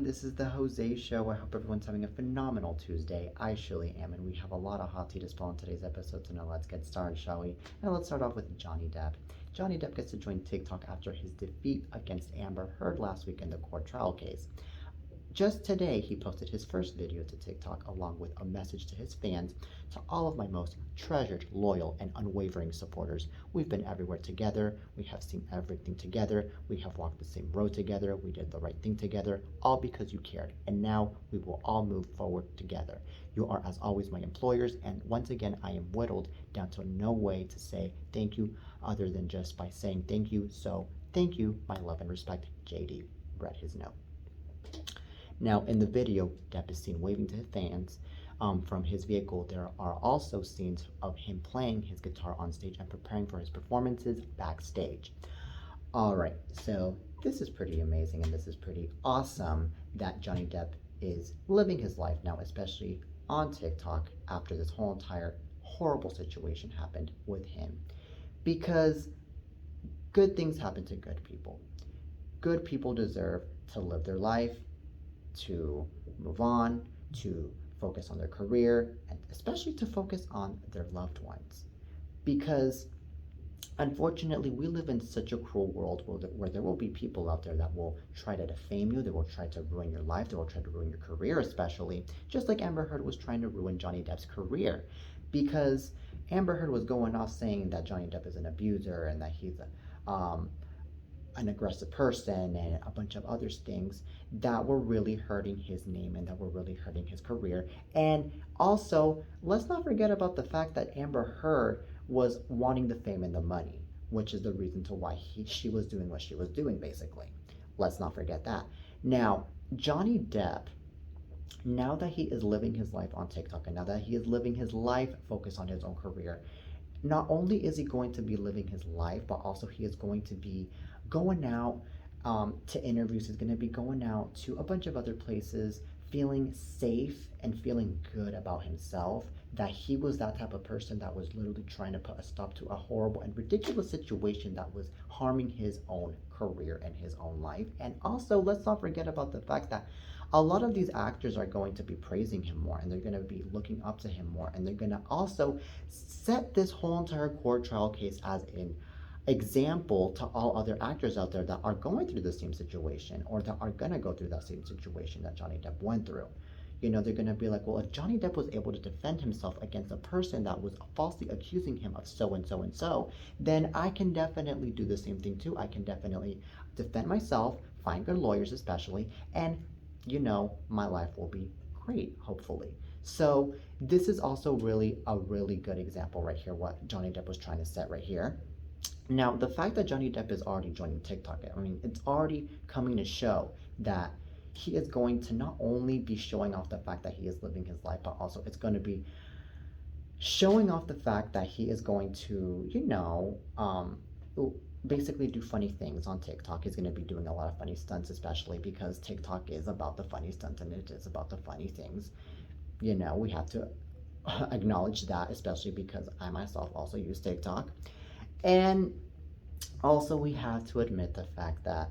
everyone, this is the Jose Show. I hope everyone's having a phenomenal Tuesday. I surely am, and we have a lot of hot tea to spill in today's episode, so now let's get started, shall we? Now let's start off with Johnny Depp. Johnny Depp gets to join TikTok after his defeat against Amber Heard last week in the court trial case. Just today, he posted his first video to TikTok along with a message to his fans. To all of my most treasured, loyal, and unwavering supporters, we've been everywhere together. We have seen everything together. We have walked the same road together. We did the right thing together, all because you cared. And now we will all move forward together. You are, as always, my employers. And once again, I am whittled down to no way to say thank you other than just by saying thank you. So thank you, my love and respect, JD. Read his note. Now, in the video, Depp is seen waving to his fans from his vehicle. There are also scenes of him playing his guitar on stage and preparing for his performances backstage. All right, so this is pretty amazing and this is pretty awesome that Johnny Depp is living his life now, especially on TikTok after this whole entire horrible situation happened with him. Because good things happen to good people. Good people deserve to live their life, to move on, to focus on their career, and especially to focus on their loved ones. Because unfortunately, we live in such a cruel world where there will be people out there that will try to defame you, they will try to ruin your life, they will try to ruin your career, especially, just like Amber Heard was trying to ruin Johnny Depp's career. Because Amber Heard was going off saying that Johnny Depp is an abuser and that he's an aggressive person and a bunch of other things that were really hurting his name and that were really hurting his career. And also, let's not forget about the fact that Amber Heard was wanting the fame and the money, which is the reason to why she was doing what she was doing, basically. Let's not forget that. Now, Johnny Depp, now that he is living his life on TikTok and now that he is living his life focused on his own career, not only is he going to be living his life, but also he is going to be going out to interviews. He's going to be going out to a bunch of other places, feeling safe and feeling good about himself, that he was that type of person that was literally trying to put a stop to a horrible and ridiculous situation that was harming his own career and his own life. And also, let's not forget about the fact that a lot of these actors are going to be praising him more and they're going to be looking up to him more, and they're going to also set this whole entire court trial case as an example to all other actors out there that are going through the same situation or that are going to go through that same situation that Johnny Depp went through. You know, they're going to be like, well, if Johnny Depp was able to defend himself against a person that was falsely accusing him of so and so and so, then I can definitely do the same thing too. I can definitely defend myself, find good lawyers especially, and you know, my life will be great, hopefully. So this is also really a really good example right here, what Johnny Depp was trying to set right here. Now, the fact that Johnny Depp is already joining TikTok, I mean, it's already coming to show that he is going to not only be showing off the fact that he is living his life, but also it's going to be showing off the fact that he is going to, you know, basically do funny things on TikTok. He's going to be doing a lot of funny stunts, especially because TikTok is about the funny stunts and it is about the funny things. You know, we have to acknowledge that, especially because I myself also use TikTok. And also we have to admit the fact that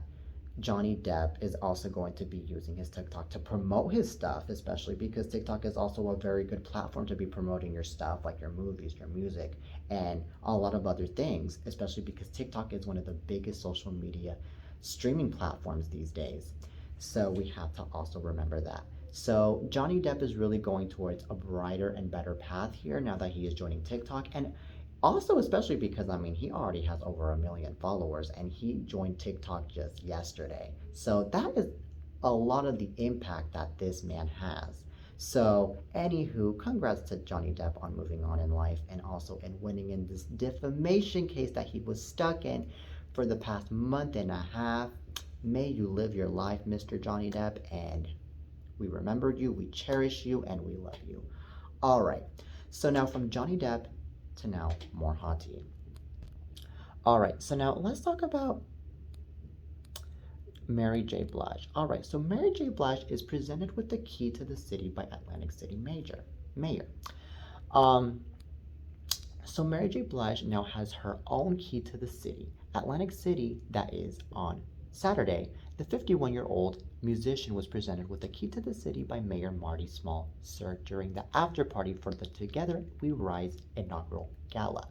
Johnny Depp is also going to be using his TikTok to promote his stuff, especially because TikTok is also a very good platform to be promoting your stuff, like your movies, your music, and a lot of other things, especially because TikTok is one of the biggest social media streaming platforms these days. So we have to also remember that. So Johnny Depp is really going towards a brighter and better path here now that he is joining TikTok. And also, especially because, I mean, he already has over 1 million followers and he joined TikTok just yesterday. So that is a lot of the impact that this man has. So, anywho, congrats to Johnny Depp on moving on in life and also in winning in this defamation case that he was stuck in for the past month and a half. May you live your life, Mr. Johnny Depp, and we remembered you, we cherish you, and we love you. All right, so now from Johnny Depp to now more hot tea. All right, so now let's talk about Mary J. Blige. All right, so Mary J. Blige is presented with the key to the city by Atlantic City Mayor. So Mary J. Blige now has her own key to the city. Atlantic City, that is on Saturday, The 51-year-old musician was presented with the key to the city by Mayor Marty Small Sir during the after party for the Together We Rise inaugural gala.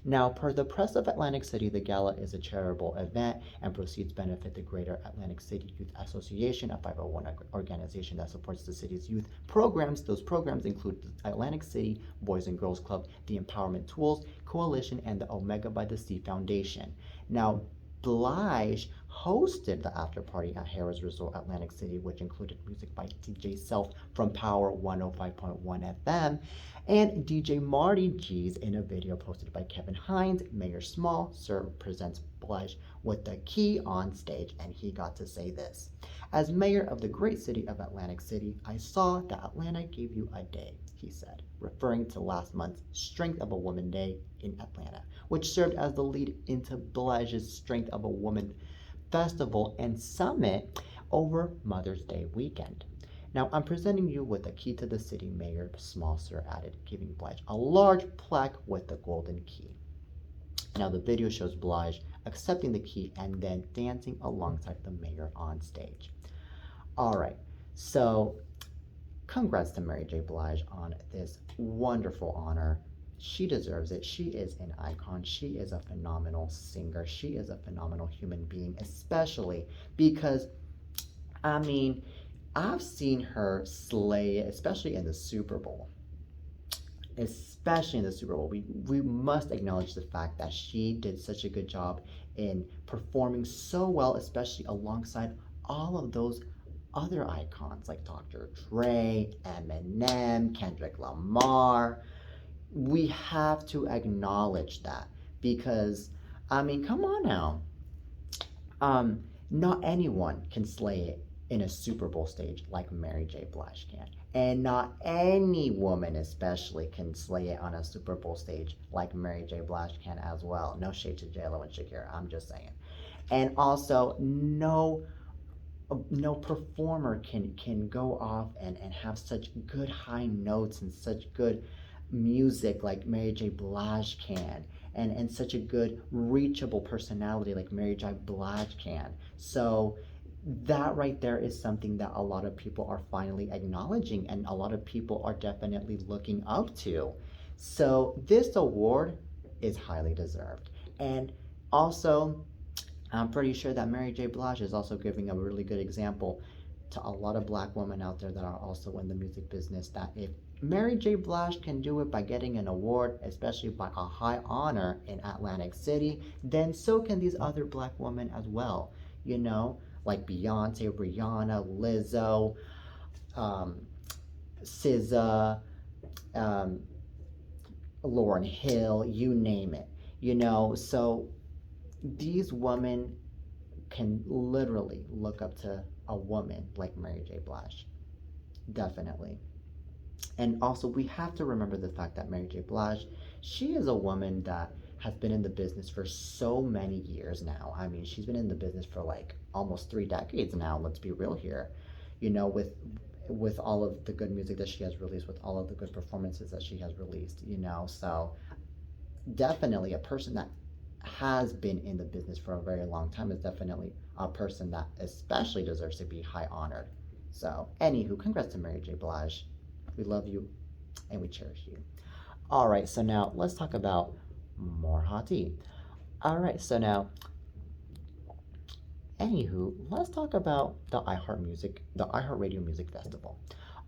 Now, per the Press of Atlantic City, the gala is a charitable event and proceeds benefit the Greater Atlantic City Youth Association, a 501 organization that supports the city's youth programs. Those programs include the Atlantic City Boys and Girls Club, the Empowerment Tools Coalition, and the Omega by the Sea Foundation. Now, Blige hosted the after party at Harrah's Resort Atlantic City, which included music by DJ Self from Power 105.1 FM and DJ Marty G's in a video posted by Kevin Hines. Mayor Small Sir presents Blige with the key on stage, and he got to say this. As mayor of the great city of Atlantic City, I saw that Atlanta gave you a day, he said, referring to last month's Strength of a Woman Day in Atlanta, which served as the lead into Blige's Strength of a Woman Festival and Summit over Mother's Day weekend. Now, I'm presenting you with the key to the city, Mayor Small Sir added, giving Blige a large plaque with the golden key. Now, the video shows Blige accepting the key and then dancing alongside the mayor on stage. All right, so congrats to Mary J. Blige on this wonderful honor. She deserves it. She is an icon. She is a phenomenal singer. She is a phenomenal human being, especially because, I mean, I've seen her slay, especially in the Super Bowl. Especially in the Super Bowl. We must acknowledge the fact that she did such a good job in performing so well, especially alongside all of those other icons like Dr. Dre, Eminem, Kendrick Lamar. We have to acknowledge that because, I mean, come on now. Not anyone can slay it in a Super Bowl stage like Mary J. Blige can. And not any woman especially can slay it on a Super Bowl stage like Mary J. Blige can as well. No shade to J-Lo and Shakira, I'm just saying. And also, no performer can go off and have such good high notes and such good music like Mary J. Blige can, and such a good reachable personality like Mary J. Blige can. So that right there is something that a lot of people are finally acknowledging and a lot of people are definitely looking up to. So this award is highly deserved. And also, I'm pretty sure that Mary J. Blige is also giving a really good example to a lot of black women out there that are also in the music business, that if Mary J. Blige can do it by getting an award, especially by a high honor in Atlantic City, then so can these other black women as well. You know, like Beyonce, Rihanna, Lizzo, SZA, Lauryn Hill, you name it. You know, so these women can literally look up to a woman like Mary J. Blige. Definitely. And also, we have to remember the fact that Mary J. Blige, she is a woman that has been in the business for so many years now. I mean, she's been in the business for like almost 3 decades now, let's be real here. You know, with all of the good music that she has released, with all of the good performances that she has released, you know. So definitely a person that has been in the business for a very long time is definitely a person that especially deserves to be high honored. So anywho, congrats to Mary J. Blige. We love you and we cherish you. All right, so now let's talk about more hot tea. All right, so now, anywho, let's talk about the iHeartRadio Music Festival.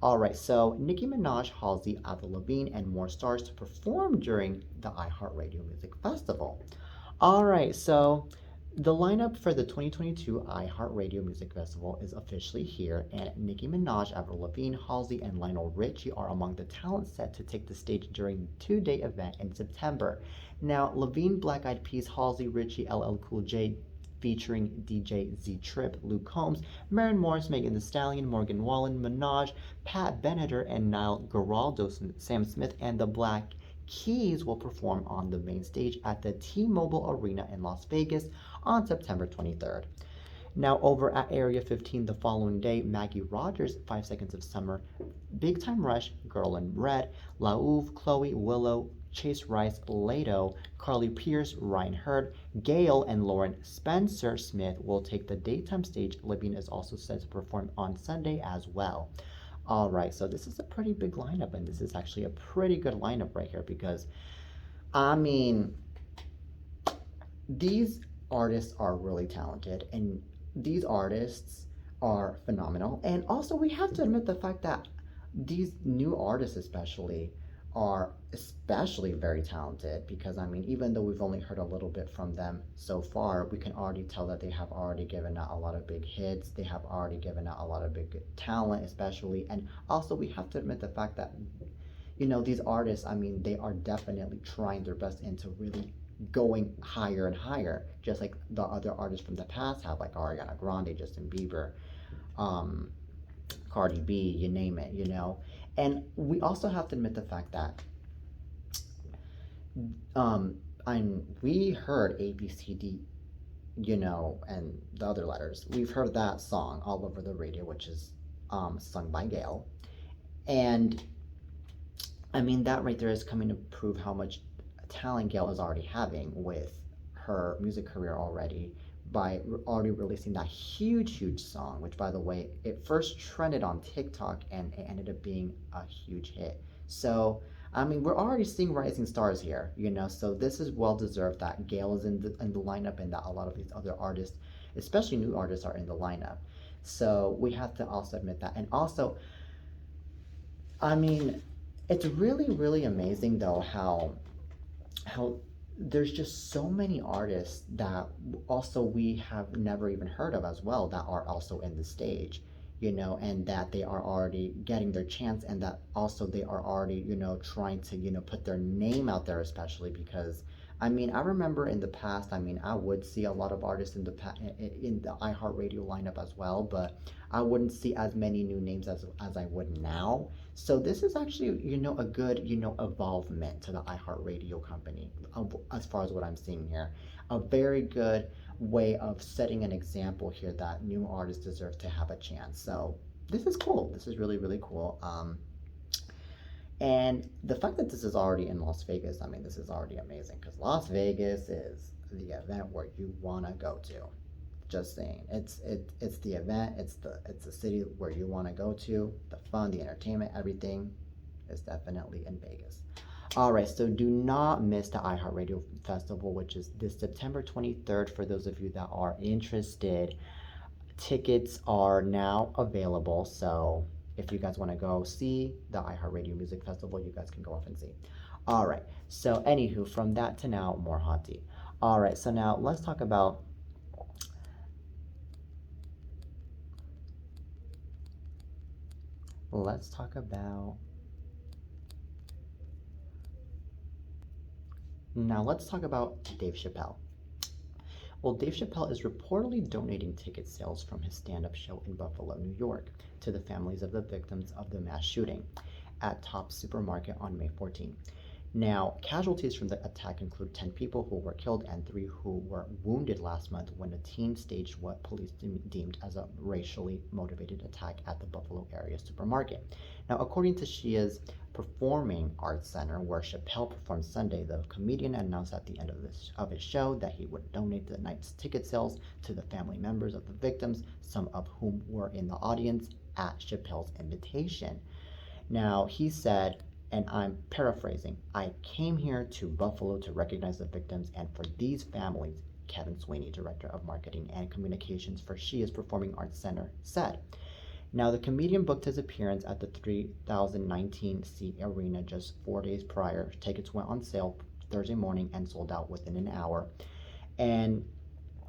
All right, so Nicki Minaj, Halsey, Avril Lavigne, and more stars to perform during the iHeartRadio Music Festival. All right, so the lineup for the 2022 iHeartRadio Music Festival is officially here, and Nicki Minaj, Avril Lavigne, Halsey, and Lionel Richie are among the talent set to take the stage during the 2-day event in September. Now, Lavigne, Black Eyed Peas, Halsey, Richie, LL Cool J, featuring DJ Z-Trip, Luke Combs, Maren Morris, Megan Thee Stallion, Morgan Wallen, Minaj, Pat Benatar, and Niall Garaldo, Sam Smith, and the Black Keys will perform on the main stage at the T-Mobile Arena in Las Vegas on September 23rd. Now over at Area 15 the following day, Maggie Rogers, 5 Seconds of Summer, Big Time Rush, Girl in Red, Lauv, Chloe, Willow, Chase Rice, Leto, Carly Pierce, Ryan Hurd, Gail, and Lauren Spencer Smith will take the daytime stage. Libyan is also set to perform on Sunday as well. All right, so this is a pretty big lineup, and this is actually a pretty good lineup right here because, I mean, these artists are really talented, and these artists are phenomenal. And also, we have to admit the fact that these new artists, especially, are especially very talented because I mean, even though we've only heard a little bit from them so far, we can already tell that they have already given out a lot of big hits. They have already given out a lot of big talent, especially. And also, we have to admit the fact that, these artists, I mean, they are definitely trying their best into really going higher and higher, just like the other artists from the past have, like Ariana Grande, Justin Bieber, um, Cardi B, you name it. And we also have to admit the fact that we heard ABCD, and the other letters. We've heard that song all over the radio, which is sung by Gail. And I mean, that right there is coming to prove how much talent Gail is already having with her music career already by already releasing that huge song, which by the way, it first trended on TikTok and it ended up being a huge hit. So, I mean, we're already seeing rising stars here, so this is well deserved that Gail is in the lineup and that a lot of these other artists, especially new artists, are in the lineup. So we have to also admit that. And also, I mean, it's really amazing though how there's just so many artists that also we have never even heard of as well that are also in the stage, and that they are already getting their chance, and that also they are already, trying to, put their name out there, especially because I mean, I remember in the past, I mean, I would see a lot of artists in the iHeartRadio lineup as well, but I wouldn't see as many new names as I would now. So this is actually, a good, evolvement to the iHeartRadio company, as far as what I'm seeing here. A very good way of setting an example here that new artists deserve to have a chance. So this is cool. This is really cool. And the fact that this is already in Las Vegas, I mean, this is already amazing because Las Vegas is the event where you want to go to. Just saying, it's the event, it's the city where you want to go to. The fun, the entertainment, everything is definitely in Vegas. All right, so do not miss the iHeartRadio Festival, which is this September 23rd. For those of you that are interested, tickets are now available. So if you guys want to go see the iHeartRadio Music Festival, you guys can go off and see. All right, so anywho, from that to now, more hot tea. All right, so now let's talk about Dave Chappelle. Well, Dave Chappelle is reportedly donating ticket sales from his stand-up show in Buffalo, New York, to the families of the victims of the mass shooting at Tops Supermarket on May 14. Now, casualties from the attack include 10 people who were killed and 3 who were wounded last month when a teen staged what police deemed as a racially motivated attack at the Buffalo area supermarket. Now, according to Shia's Performing Arts Center, where Chappelle performed Sunday, the comedian announced at the end of his show that he would donate the night's ticket sales to the family members of the victims, some of whom were in the audience at Chappelle's invitation. Now, he said, and I'm paraphrasing, "I came here to Buffalo to recognize the victims and for these families," Kevin Sweeney, Director of Marketing and Communications for Shia's Performing Arts Center, said. Now, the comedian booked his appearance at the 3,019-seat arena just 4 days prior. Tickets went on sale Thursday morning and sold out within an hour. And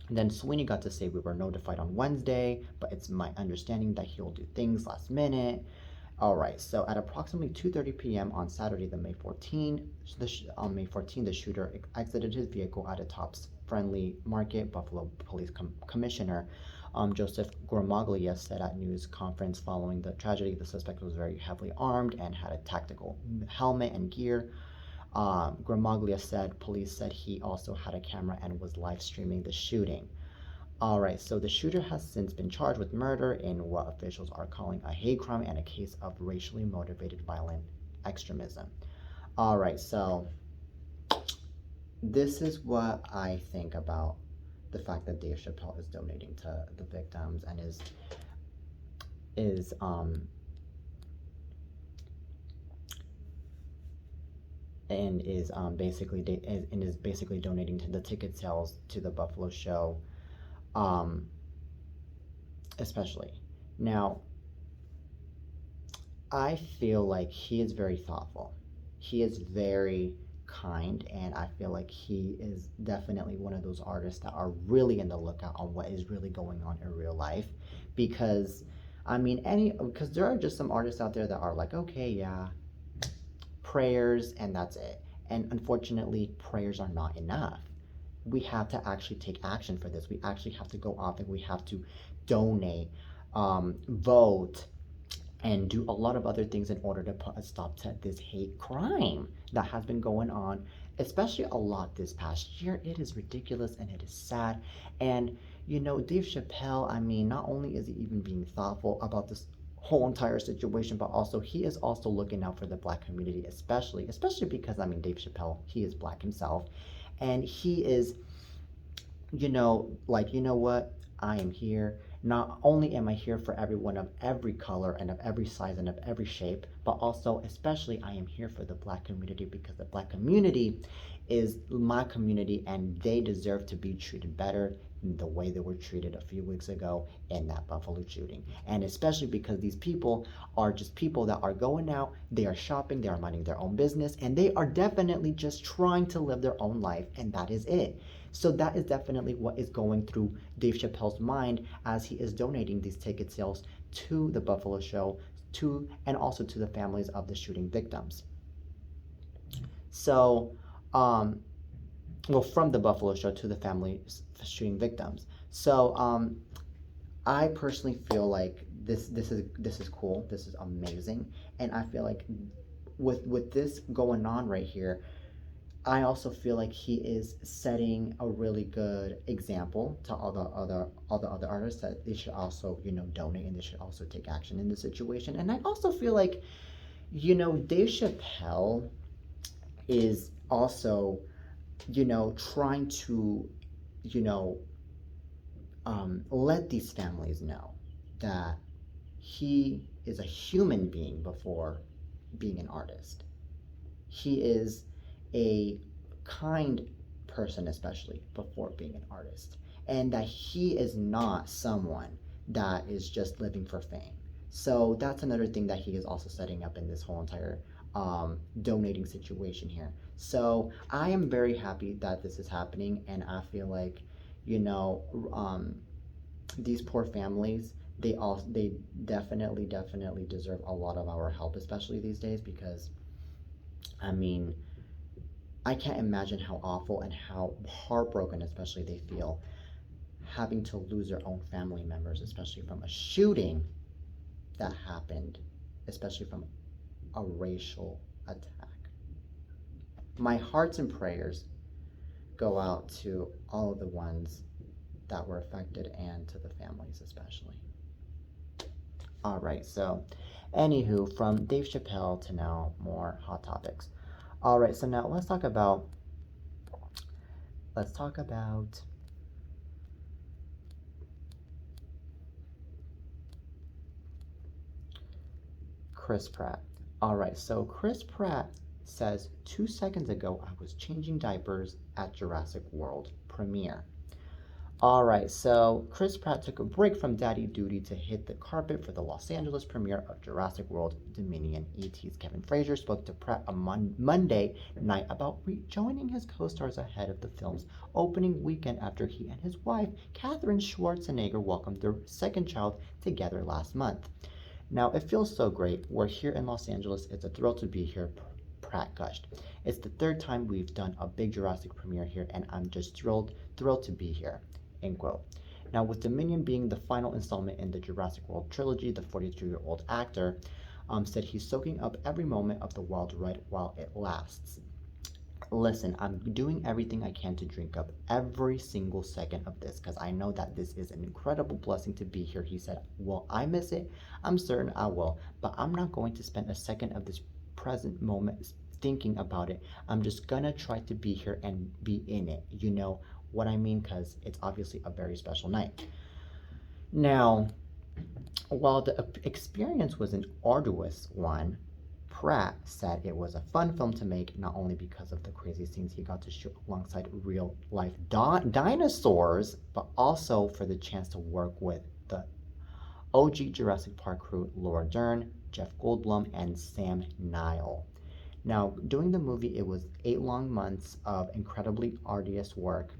then Sweeney got to say, "We were notified on Wednesday, but it's my understanding that he'll do things last minute." All right, so at approximately 2:30 p.m. on Saturday, May 14, the shooter exited his vehicle at a Tops Friendly Market. Buffalo Police Commissioner Joseph Gramaglia said at news conference following the tragedy, the suspect was very heavily armed and had a tactical helmet and gear. Gramaglia said police said he also had a camera and was live streaming the shooting. All right, so the shooter has since been charged with murder in what officials are calling a hate crime and a case of racially motivated violent extremism. All right, so this is what I think about the fact that Dave Chappelle is donating to the victims and is is basically donating to the ticket sales to the Buffalo show, um, especially. Now, I feel like he is very thoughtful. He is very kind, and I feel like he is definitely one of those artists that are really in the lookout on what is really going on in real life. Because, I mean, because there are just some artists out there that are like, okay, yeah, prayers, and that's it. And unfortunately, prayers are not enough. We have to actually take action for this. We actually have to go off and we have to donate, vote, and do a lot of other things in order to put a stop to this hate crime that has been going on, especially a lot this past year. It is ridiculous and it is sad. And Dave Chappelle, I mean, not only is he even being thoughtful about this whole entire situation, but also he is also looking out for the black community, especially because I mean Dave Chappelle, he is black himself, and he is, like, what? I am here. Not only am I here for everyone of every color and of every size and of every shape, but also, especially, I am here for the black community because the black community is my community and they deserve to be treated better than the way they were treated a few weeks ago in that Buffalo shooting. And especially because these people are just people that are going out, they are shopping, they are minding their own business, and they are definitely just trying to live their own life, and that is it. So that is definitely what is going through Dave Chappelle's mind as he is donating these ticket sales to the Buffalo show, and also to the families of the shooting victims. So, um, well, from the Buffalo show to the families shooting victims. So, I personally feel like this is cool. This is amazing, and I feel like with this going on right here, I also feel like he is setting a really good example to all the other artists that they should also donate, and they should also take action in the situation. And I also feel like Dave Chappelle is also trying to you know let these families know that he is a human being before being an artist. He is a kind person, especially before being an artist, and that he is not someone that is just living for fame. So that's another thing that he is also setting up in this whole entire donating situation here. So I am very happy that this is happening, and I feel like you know um, these poor families, they definitely deserve a lot of our help, especially these days, because I mean I can't imagine how awful and how heartbroken, especially, they feel having to lose their own family members, especially from a shooting that happened, especially from a racial attack. My hearts and prayers go out to all of the ones that were affected and to the families, especially. All right, so anywho, from Dave Chappelle to now more hot topics. All right, so now let's talk about Chris Pratt. All right, so Chris Pratt says 2 seconds ago I was changing diapers at Jurassic World premiere. All right, so Chris Pratt took a break from daddy duty to hit the carpet for the Los Angeles premiere of Jurassic World Dominion. ET's Kevin Frazier spoke to Pratt on Monday night about rejoining his co-stars ahead of the film's opening weekend after he and his wife, Katherine Schwarzenegger, welcomed their second child together last month. Now, it feels so great. We're here in Los Angeles. It's a thrill to be here, Pratt gushed. It's the third time we've done a big Jurassic premiere here, and I'm just thrilled to be here. End quote. Now, with Dominion being the final installment in the Jurassic World trilogy, the 42-year-old actor said he's soaking up every moment of the wild ride while it lasts. Listen, I'm doing everything I can to drink up every single second of this because I know that this is an incredible blessing to be here, he said. Will I miss it? I'm certain I will, but I'm not going to spend a second of this present moment thinking about it. I'm just gonna try to be here and be in it. You know what I mean? Because it's obviously a very special night. Now, while the experience was an arduous one, Pratt said it was a fun film to make, not only because of the crazy scenes he got to shoot alongside real life dinosaurs, but also for the chance to work with the OG Jurassic Park crew Laura Dern, Jeff Goldblum, and Sam Neill. Now, doing the movie, it was 8 long months of incredibly arduous work,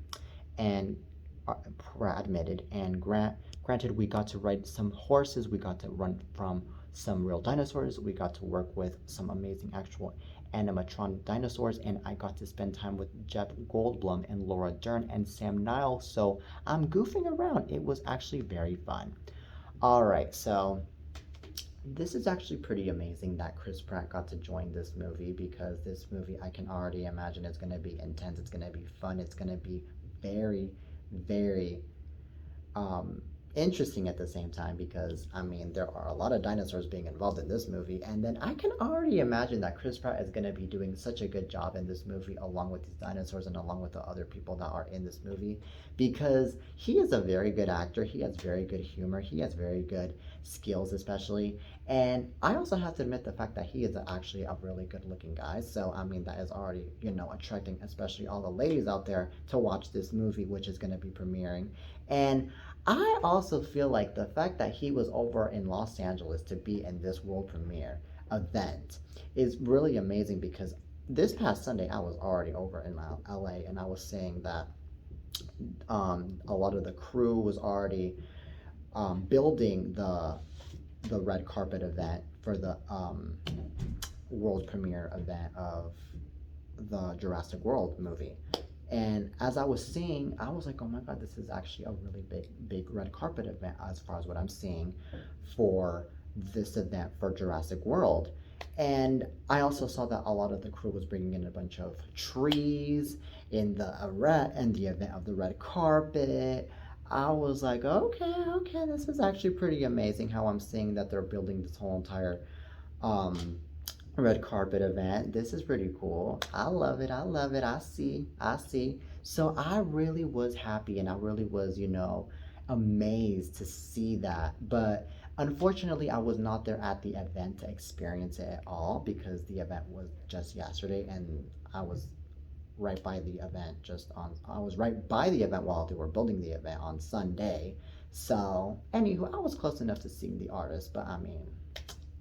and Pratt admitted, and granted, we got to ride some horses, we got to run from some real dinosaurs, we got to work with some amazing actual animatronic dinosaurs, and I got to spend time with Jeff Goldblum and Laura Dern and Sam Neill, so I'm goofing around. It was actually very fun. All right, so this is actually pretty amazing that Chris Pratt got to join this movie, because this movie, I can already imagine, it's going to be intense, it's going to be fun, it's going to be very, very interesting at the same time, because I mean, there are a lot of dinosaurs being involved in this movie, and then I can already imagine that Chris Pratt is going to be doing such a good job in this movie along with these dinosaurs and along with the other people that are in this movie, because he is a very good actor, he has very good humor, he has very good skills especially, and I also have to admit the fact that he is actually a really good looking guy, so I mean, that is already, you know, attracting especially all the ladies out there to watch this movie, which is going to be premiering. And I also feel like the fact that he was over in Los Angeles to be in this world premiere event is really amazing, because this past Sunday I was already over in LA, and I was saying that a lot of the crew was already building the red carpet event for the world premiere event of the Jurassic World movie. And as I was seeing, I was like, oh my God, this is actually a really big red carpet event as far as what I'm seeing for this event for Jurassic World. And I also saw that a lot of the crew was bringing in a bunch of trees in the event of the red carpet. I was like, okay, this is actually pretty amazing how I'm seeing that they're building this whole entire red carpet event. This is pretty cool. I love it. I see. So I really was happy, and I really was, you know, amazed to see that. But unfortunately, I was not there at the event to experience it at all, because the event was just yesterday, and I was right by the event I was right by the event while they were building the event on Sunday. So anywho, I was close enough to seeing the artist, but I mean,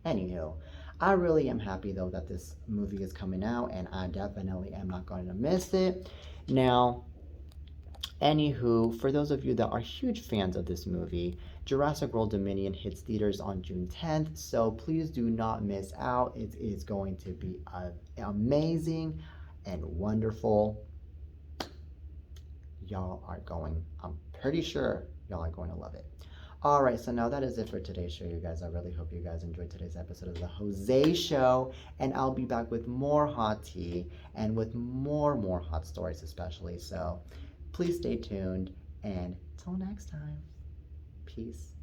anywho, I really am happy though that this movie is coming out, and I definitely am not going to miss it. Now, anywho, for those of you that are huge fans of this movie, Jurassic World Dominion hits theaters on June 10th, so please do not miss out. It is going to be amazing and wonderful. I'm pretty sure y'all are going to love it. All right, so now that is it for today's show, you guys. I really hope you guys enjoyed today's episode of the Jose Show, and I'll be back with more hot tea and with more hot stories especially. So please stay tuned, and till next time, peace.